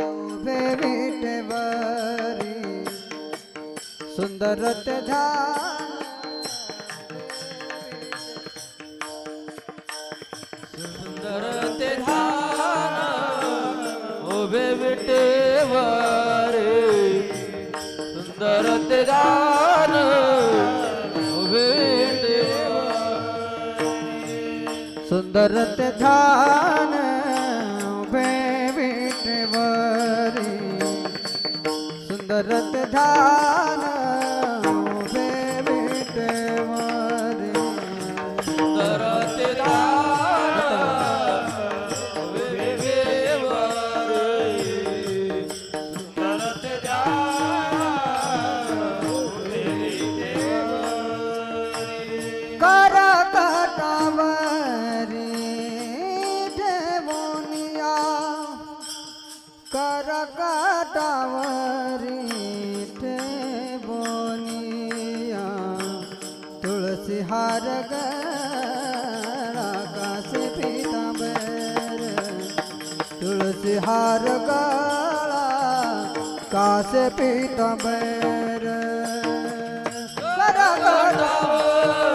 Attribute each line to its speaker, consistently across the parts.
Speaker 1: उभे विटेवरी सुंदर ते ध्यान
Speaker 2: सुंदर ते ध्यान उभे विटेवरी सुंदर ते ध्यान उभे विटेवरी
Speaker 1: सुंदर ते ध्यान उभे विटेवरी सुंदर ते ध्यान उभे विटेवरी
Speaker 2: सुंदर ते ध्यान उभे विटेवरी सुंदर ते ध्यान उभे विटेवरी
Speaker 1: कर कटावरी देवोनिया कर कटावरी देवोनिया तुलसी हार गळा कासे पीतांबर तुलसी हार गळा कासे पीतांबर कर
Speaker 2: कटावरी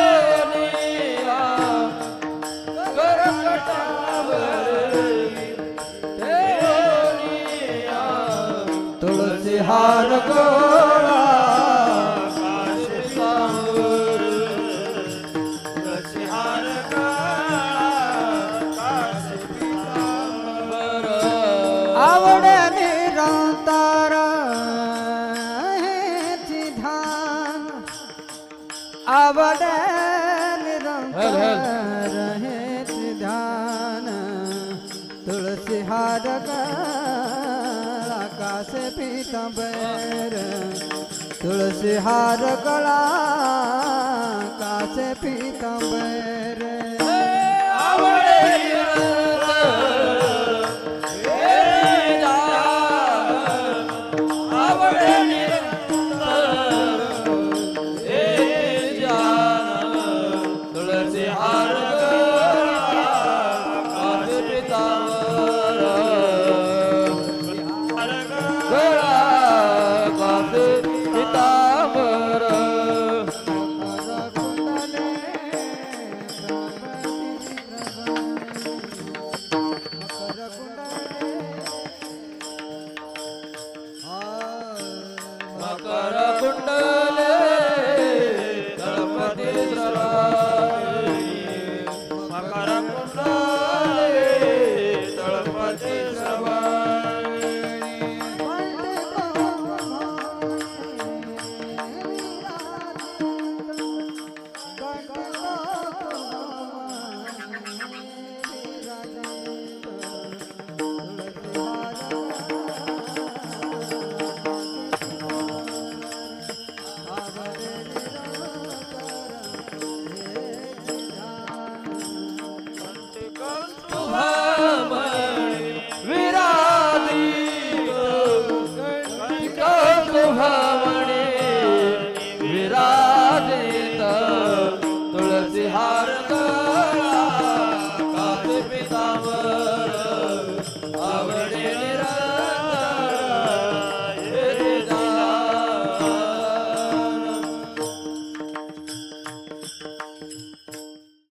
Speaker 2: देवनिया कर कटावरी देवनिया
Speaker 1: तुलसी हार गळा
Speaker 2: काशी सांवर तुलसी हार काशी सांवर
Speaker 1: आवडे निरंतर हेची ध्यान आवडे निरंतर हेची ध्यान तुलसी हार गळा कासे पीतांबर तुलसी हार गळा कासे पीतांबर